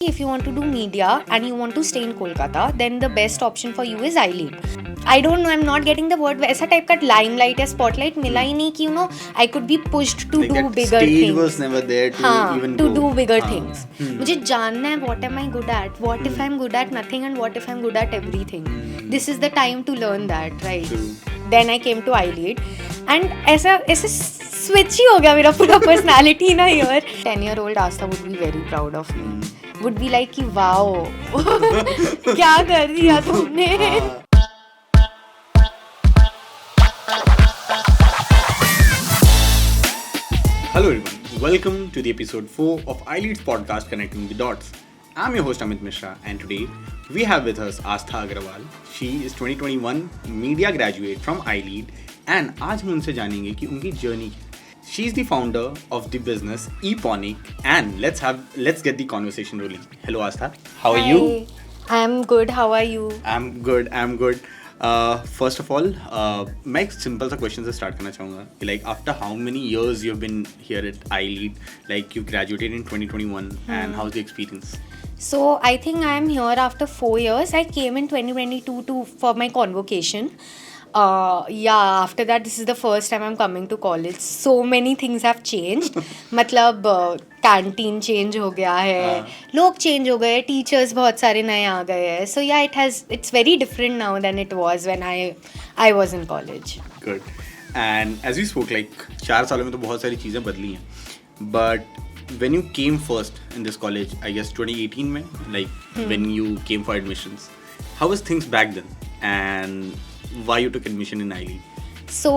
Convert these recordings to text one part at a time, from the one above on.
If you want to do media and you want to stay in Kolkata, then the best option for you is iLead. I don't know, I'm not getting the word. वैसा type का limelight या spotlight मिला ही नहीं कि I could be pushed to like do that bigger stage things. was never there to हाँ, even to go. do bigger हाँ. things. मुझे जानना है what am I good at? What if I'm good at nothing and what if I'm good at everything? This is the time to learn that, right? True. Then I came to iLead and ऐसा switch ही हो गया मेरा पूरा personality ना यार. 10-year-old Astha would be very proud of me. Would be like कि wow क्या कर दिया तुमने. Hello everyone, welcome to the episode 4 of iLead's podcast Connecting the Dots. I'm your host Amit Mishra and today we have with us Astha Agrawal. She is 2021 media graduate from iLead and आज हम उनसे जानेंगे कि उनकी journey. She is the founder of the business Eponic and let's get the conversation rolling. Hello Astha, how are you? Hi, I'm good. How are you? I'm good. First of all, मैं एक simple सा question से start करना चाहूँगा कि like after how many years you've been here at iLead, like you graduated in 2021 and how's the experience? So I think I am here after 4 years. I came in 2022 for my convocation. After that this is the first time I'm coming to college. So many things have changed. मतलब canteen change हो गया है, लोग change हो गए, teachers बहुत सारे नए आ गए हैं. So yeah, it's very different now than it was when I was in college. Good. And as we spoke, like 4 सालों में तो बहुत सारी चीज़ें बदली हैं. But when you came first in this college, I guess 2018 में, like when you came for admissions, how was things back then? And why you took admission in iLead? So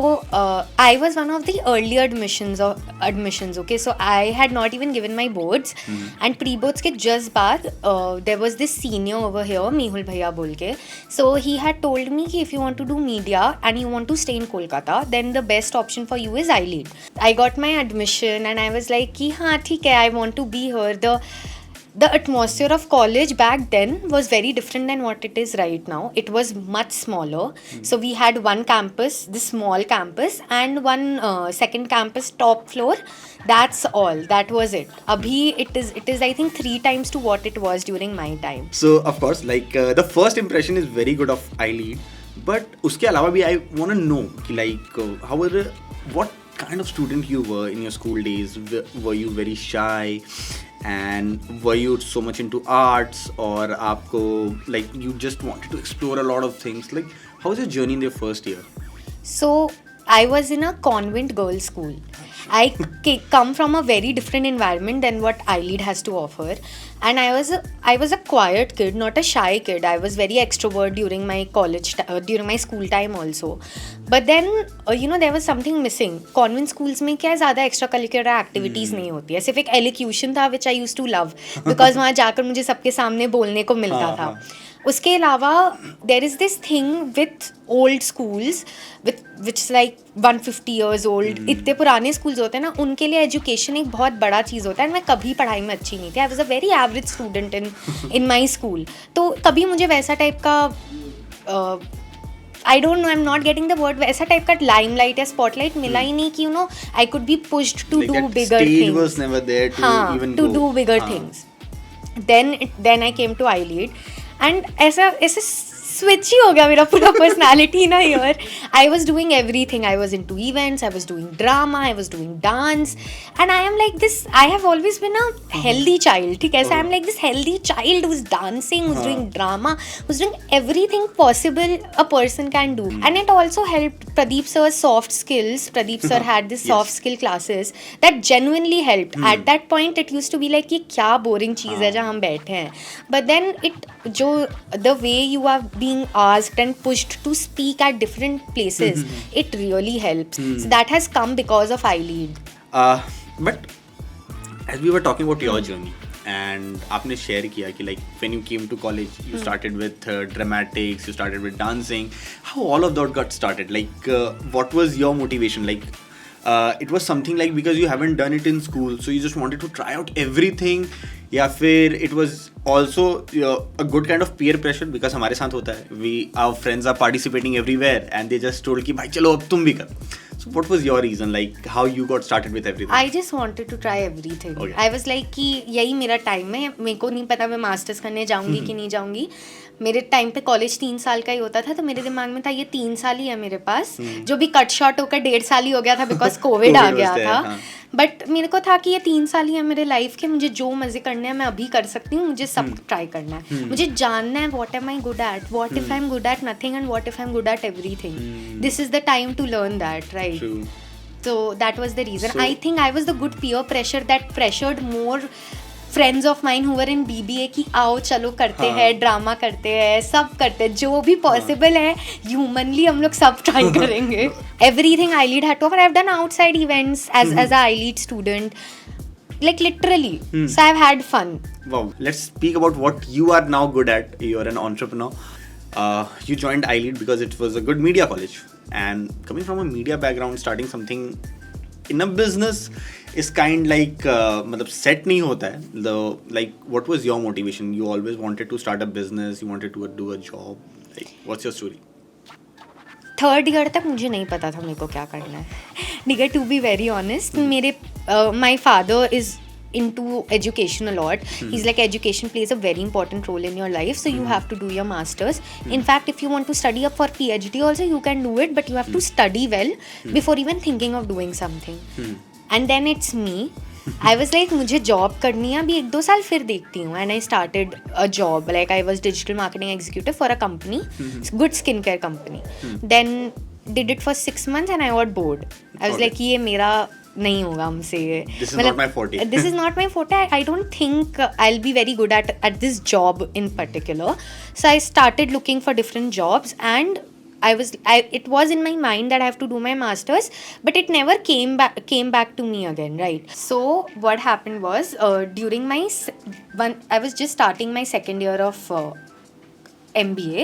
I was one of the early admissions. Okay, so I had not even given my boards, and pre-boards के just बाद there was this senior over here, Mehul Bhaiya बोल के. So he had told me कि if you want to do media and you want to stay in Kolkata, then the best option for you is iLead. I got my admission and I was like कि हाँ ठीक है, I want to be here. The atmosphere of college back then was very different than what it is right now. It was much smaller. So we had one campus, this small campus, and one second campus top floor. That's all. That was it. Abhi it is I think 3 times to what it was during my time. So of course, like the first impression is very good of iLead, but उसके अलावा भी I want to know कि like what kind of student you were in your school days. Were you very shy? And were you so much into arts or आपको like you just wanted to explore a lot of things? Like how was your journey in your first year? So I was in a convent girls' school. I come from a very different environment than what iLead has to offer, and I was a quiet kid, not a shy kid. I was very extrovert during my during my school time also. But then there was something missing. Convent schools में क्या ज़्यादा extracurricular activities नहीं होती है. सिर्फ एक elocution था which I used to love because वहाँ जाकर मुझे सबके सामने बोलने को मिलता था. उसके अलावा there is this thing with old schools which is like 150 years old. इतने पुराने schools होते हैं ना, उनके लिए education एक बहुत बड़ा चीज़ होता है. मैं कभी पढ़ाई में अच्छी नहीं थी. I was a very average student in my school. तो कभी मुझे वैसा टाइप का I don't know, I'm not getting the word. वैसा टाइप का limelight या spotlight मिला ही नहीं कि I could be pushed to like do that bigger stage things. was never there to even to go. do bigger things. Then I came to iLead and ऐसा switch ही हो गया मेरा पूरा personality ना यार. I was doing everything. I was into events, I was doing drama, I was doing dance, and I am like this. I have always been a healthy child. ठीक है, so I'm like this healthy child who's dancing, who's doing drama, who's doing everything possible a person can do. And it also helped Pradeep sir's soft skills. Pradeep sir had this soft skill classes that genuinely helped. At that point it used to be like ये क्या boring चीज़ है जहाँ हम बैठे हैं. But then the way you are being asked and pushed to speak at different places, it really helps. So that has come because of iLead. But as we were talking about your journey and आपने share किया कि like when you came to college you started with dramatics, you started with dancing. How all of that got started? Like what was your motivation? Like it was something like because you haven't done it in school so you just wanted to try out everything, या फिर it was also a good kind of peer pressure because हमारे साथ होता है, our friends are participating everywhere and they just told कि भाई चलो अब तुम भी कर. So what was your reason, like how you got started with everything? I just wanted to try everything. Okay. I was like कि यही मेरा टाइम है, मेरे को नहीं पता मैं मास्टर्स करने जाऊंगी कि नहीं जाऊंगी. मेरे टाइम पे कॉलेज 3 साल का ही होता था, तो मेरे दिमाग में था ये 3 साल ही है मेरे पास, जो भी कट शॉट होकर 1.5 साल ही हो गया था बिकॉज कोविड आ गया था. बट मेरे को था कि ये 3 साल ही है मेरे लाइफ के, मुझे जो मजे करने हैं मैं अभी कर सकती हूँ, मुझे सब ट्राई करना है, मुझे जानना है what am I good at, what if I am good at nothing and what if I am good at everything. This is the time to learn that, right? So that was the reason. I think I was the good peer pressure that pressured more friends of mine who were in BBA कि आओ चलो करते हैं, drama करते हैं, सब करते हैं, जो भी पॉसिबल है ह्यूमनली हम लोग सब ट्राई करेंगे. Everything iLead had to offer. I've done outside events as a iLead student, like literally. So I've had fun. Wow. Let's speak about what you are now good at. You're an entrepreneur. You joined iLead because it was a good media college. And coming from a media background, starting something in a business is kind like मतलब set नहीं होता है. The like what was your motivation? You always wanted to start a business. You wanted to do a job. Like what's your story? 3rd year तक मुझे नहीं पता था मेरे को क्या करना है. ठीक है, टू बी वेरी ऑनेस्ट. मेरे my father is into education a lot. He's like education plays a very important role in your life, so you have to do your masters. In fact, if you want to study up for PhD also you can do it, but you have to study well before even thinking of doing something. And then it's me. I was like मुझे job करनी है अभी 1-2 साल फिर देखती हूँ. And I started a job, like I was digital marketing executive for a company, good skincare company. Then did it for 6 months and I got bored. I was like ये मेरा नहीं होगा हमसे ये. This is not my forte. This is not my forte. I don't think I'll be very good at this job in particular. So I started looking for different jobs, and it was in my mind that I have to do my masters, but it never came back to me again, right? So what happened was during I was just starting my 2nd year of MBA,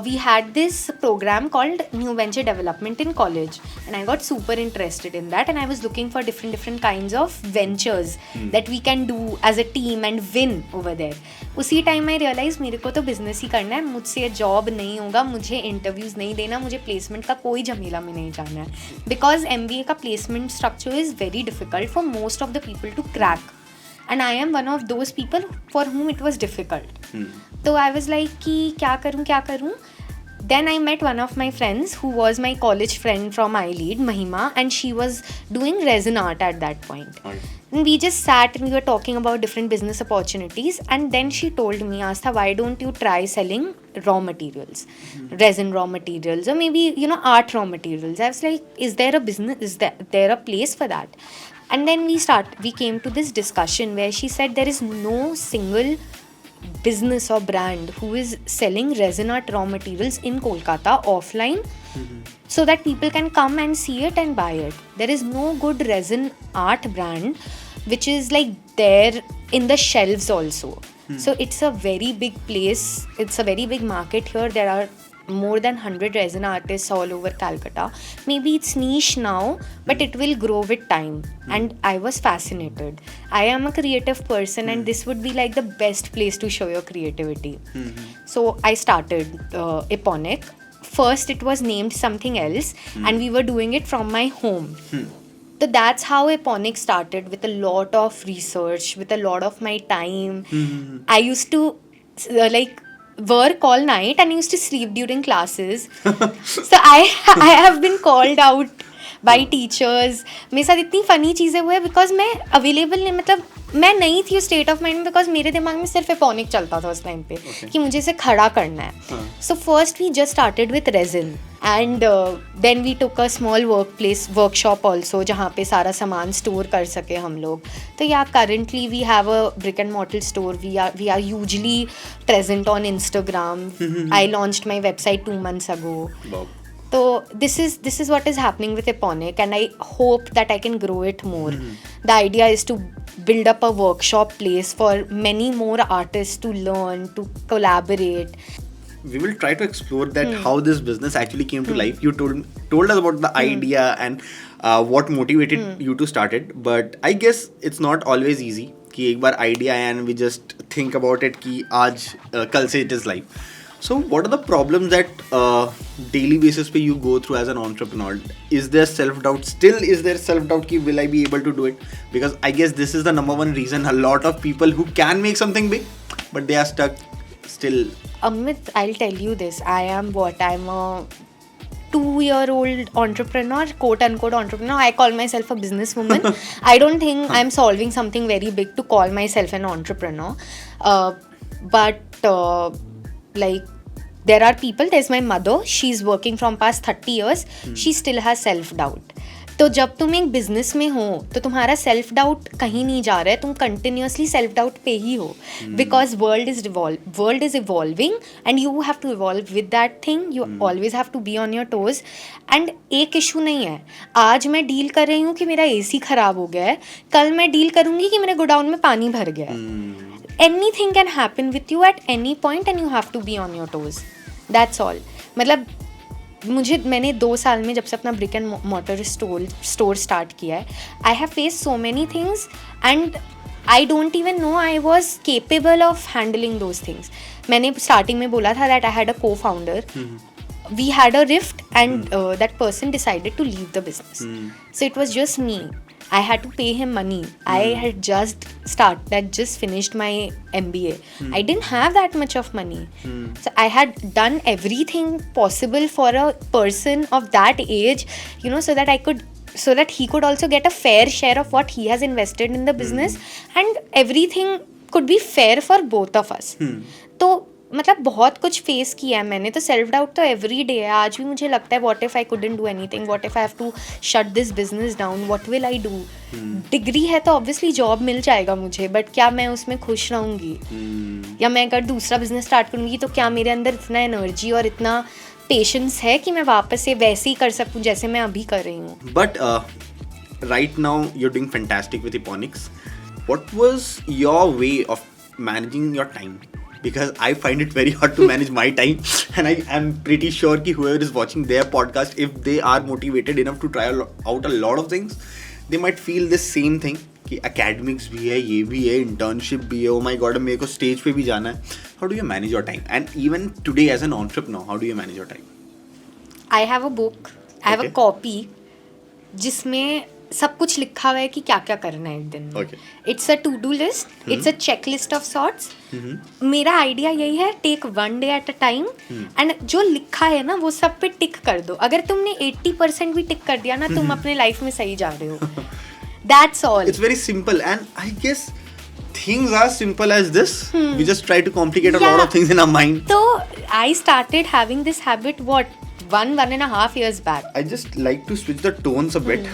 we had this program called New Venture Development in college, and I got super interested in that, and I was looking for different kinds of ventures that we can do as a team and win over there. उसी time I realized मेरे को तो business ही करना है, मुझसे job नहीं होगा, मुझे इंटरव्यूज नहीं देना, मुझे प्लेसमेंट का कोई झमेला में नहीं जाना है, बिकॉज MBA का placement structure is very difficult for most of the people to crack. And I am one of those people for whom it was difficult. So I was like कि क्या करूँ. Then I met one of my friends who was my college friend from iLead, Mahima, and she was doing resin art at that point. And we just sat and we were talking about different business opportunities, and then she told me, Astha, why don't you try selling raw materials, resin raw materials, or maybe art raw materials. I was like, is there a business, is there a place for that? And then we came to this discussion where she said there is no single business or brand who is selling resin art raw materials in Kolkata offline, so that people can come and see it and buy it. There is no good resin art brand which is like there in the shelves also. So it's a very big place, it's a very big market here. There are more than 100 resin artists all over Calcutta. Maybe it's niche now, but it will grow with time. And I was fascinated. I am a creative person, and this would be like the best place to show your creativity. So I started Eponic. First it was named something else, and we were doing it from my home. So that's how Eponic started, with a lot of research, with a lot of my time. I used to work all night and I used to sleep during classes. So I have been called out by teachers. मेरे साथ इतनी funny चीज़ें हुई because मैं available नहीं, मतलब मैं नहीं थी उस स्टेट ऑफ माइंड में, बिकॉज मेरे दिमाग में सिर्फ एपोनिक चलता था उस टाइम पे कि मुझे इसे खड़ा करना है. So first we just started with resin, and then we took a small workshop also, जहाँ पे सारा सामान स्टोर कर सके हम लोग. तो yeah currently we have a brick and mortar store. We are usually present on Instagram. I launched my website 2 months ago. So this is what is happening with Eponic, and I hope that I can grow it more. The idea is to build up a workshop place for many more artists to learn, to collaborate. We will try to explore that how this business actually came to life. You told us about the idea and what motivated you to start it, but I guess it's not always easy कि एक बार idea आया and we just think about it कि आज कल से it is life. So, what are the problems that daily basis पे you go through as an entrepreneur? Is there self doubt? Still, is there self doubt? Ki will I be able to do it? Because I guess this is the number one reason a lot of people who can make something big, but they are stuck still. Amit, I'll tell you this. I'm a 2-year-old entrepreneur, quote unquote entrepreneur. I call myself a businesswoman. I don't think I'm solving something very big to call myself an entrepreneur. But like, there are people, there's my mother, she's working from past 30 years, she still has self-doubt. तो जब तुम एक business में हो तो तुम्हारा self doubt कहीं नहीं जा रहा है, तुम कंटिन्यूसली सेल्फ डाउट पे ही हो, because world is evolving and you have to evolve with that thing. You always have to be on your toes. And एक इशू नहीं है, आज मैं डील कर रही हूँ कि मेरा एसी खराब हो गया है, कल मैं डील करूँगी कि मेरे गोडाउन में पानी भर गया है. Anything can happen with you at any point and you have to be on your toes. That's all. मतलब मैंने 2 साल में जब से अपना brick and motor store start किया है, I have face so many things and I don't even know I was capable of handling those things. मैंने स्टार्टिंग में बोला था दैट आई हैड अ को founder. We had a rift and that person decided to leave the business. So it was just me. I had to pay him money. I had just finished my MBA. I didn't have that much of money. So I had done everything possible for a person of that age, so that he could also get a fair share of what he has invested in the business, and everything could be fair for both of us. तो मतलब बहुत कुछ face किया है मैंने. तो self doubt तो every day है. आज भी मुझे लगता है what if I couldn't do anything, what if I have to shut this business down, what will I do. Degree है तो ऑब्वियसली जॉब मिल जाएगा मुझे, बट क्या मैं उसमें खुश रहूँगी? या मैं अगर दूसरा बिजनेस स्टार्ट करूँगी तो क्या मेरे अंदर इतना एनर्जी और इतना पेशेंस है कि मैं वापस से वैसे ही कर सकूँ जैसे मैं अभी कर रही हूँ. But right now you are doing fantastic with Eponics. What was your way of managing your time? Because I find it very hard to manage my time, and I am pretty sure कि whoever is watching their podcast, if they are motivated enough to try out a lot of things, they might feel the same thing कि academics भी है, ये भी है, internship भी है, oh my god मेरे को stage पे भी जाना है. How do you manage your time? And even today as an entrepreneur, how do you manage your time? I have a book, I have a copy जिसमें सब कुछ लिखा हुआ है कि क्या क्या करना है एक दिन में. It's a to do list, it's a check list of sorts. मेरा आइडिया यही है, take 1 day at a time, and जो लिखा है ना वो सब पे टिक कर दो. अगर तुमने 80% भी टिक कर दिया ना, तुम अपने लाइफ में सही जा रहे हो. That's all. It's very simple, and I guess things are simple as this. We just try to complicate a lot of things in our mind. So I started having this habit 1.5 years back. I just like to switch the tones a bit.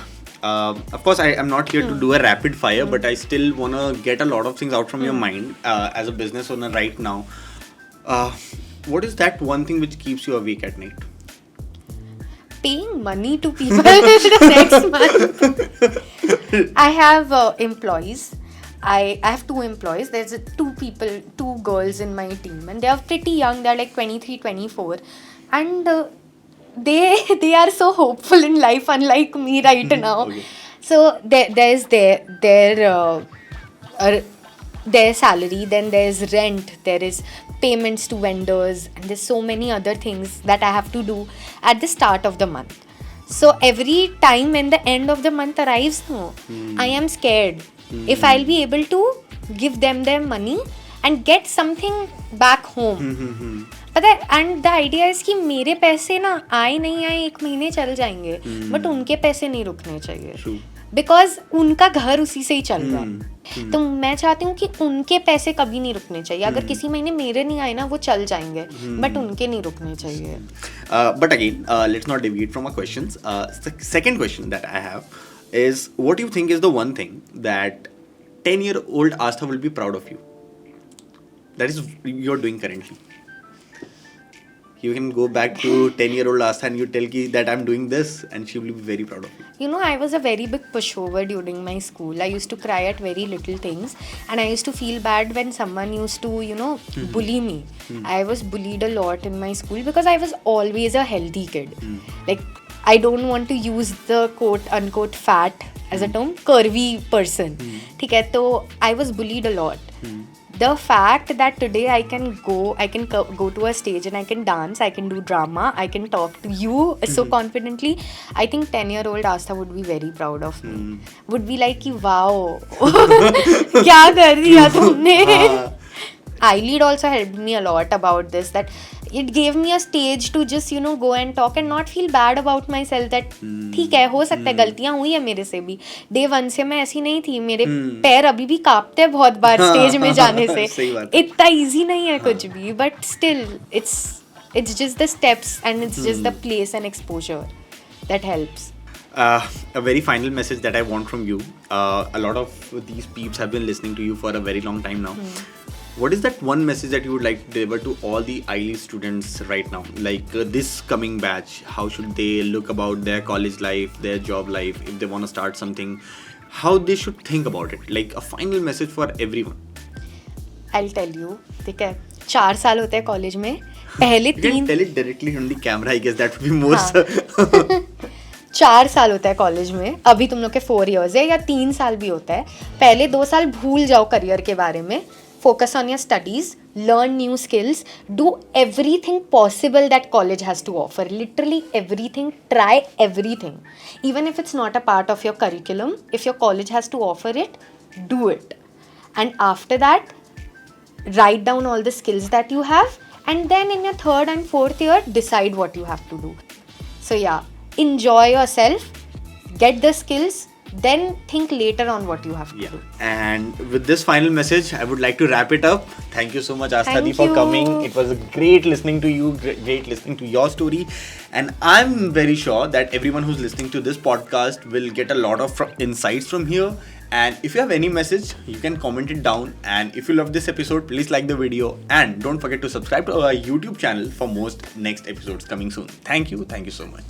Of course, I am not here to do a rapid fire, but I still want to get a lot of things out from your mind as a business owner right now. What is that one thing which keeps you awake at night? Paying money to people the next month. I have employees. I have 2 employees. There's 2 girls in my team, and they are pretty young. They're like 23, 24, and they are so hopeful in life, unlike me right now. So there's their salary, then there's rent, there is payments to vendors, and there's so many other things that I have to do at the start of the month. So every time when the end of the month arrives, I am scared if I'll be able to give them their money and get something back home. पता है, and the idea is कि मेरे पैसे ना आए नहीं आए 1 महीने चल जाएंगे, बट उनके पैसे नहीं रुकने चाहिए, बिकॉज उनका घर उसी से ही चल रहा है. तो मैं चाहती हूँ कि उनके पैसे कभी नहीं रुकने चाहिए. अगर किसी महीने मेरे नहीं आए ना, वो चल जाएंगे, बट उनके नहीं रुकने चाहिए. But again, let's not deviate from our questions. Second question that I have is, what do you think is the one thing that 10-year-old Astha will be proud of you? That is you're doing currently. You can go back to 10-year-old Astha and you tell ki that I'm doing this, and she will be very proud of you. You know, I was a very big pushover during my school. I used to cry at very little things, and I used to feel bad when someone used to, bully me. I was bullied a lot in my school because I was always a healthy kid. Like, I don't want to use the quote unquote fat as a term, curvy person. ठीक है, तो I was bullied a lot. the fact that today I can go to a stage and I can dance, I can do drama, I can talk to you so confidently, I think 10-year-old Astha would be very proud of me. Would be like कि wow क्या कर दिया तुमने. iLead also helped me a lot about this, that it gave me a stage to just go and talk and not feel bad about myself, that ठीक है, हो सकता है गलतियां हुई है मेरे से भी. डे 1 से मैं ऐसी नहीं थी, मेरे पैर अभी भी कांपते हैं बहुत बार स्टेज में जाने से. इतना इजी नहीं है कुछ भी, but still it's just the steps and it's just the place and exposure that helps. A very final message that I want from you. A lot of these peeps have been listening to you for a very long time now. What is that one message that you would like to deliver to all the iLead students right now? Like this coming batch, how should they look about their college life, their job life, if they want to start something, how they should think about it? Like a final message for everyone. I'll tell you, ठीक है, 4 साल होते हैं college में. पहले You can tell it directly on the camera, I guess that would be more. 4 साल होता है कॉलेज में, अभी तुम लोग के 4 years है, या 3 साल भी होता है. पहले 2 साल भूल जाओ करियर के बारे में. Focus on your studies, learn new skills, do everything possible that college has to offer. Literally everything, try everything. Even if it's not a part of your curriculum, if your college has to offer it, do it. And after that, write down all the skills that you have, and then in your 3rd and 4th year, decide what you have to do. So yeah, enjoy yourself, get the skills, then think later on what you have to do. And with this final message, I would like to wrap it up. Thank you so much, Astha Di, Thank for you. coming. It was great listening to you, great listening to your story. And I'm very sure that everyone who's listening to this podcast will get a lot of insights from here. And if you have any message, you can comment it down. And if you love this episode, please like the video. And don't forget to subscribe to our YouTube channel for most next episodes coming soon. Thank you so much.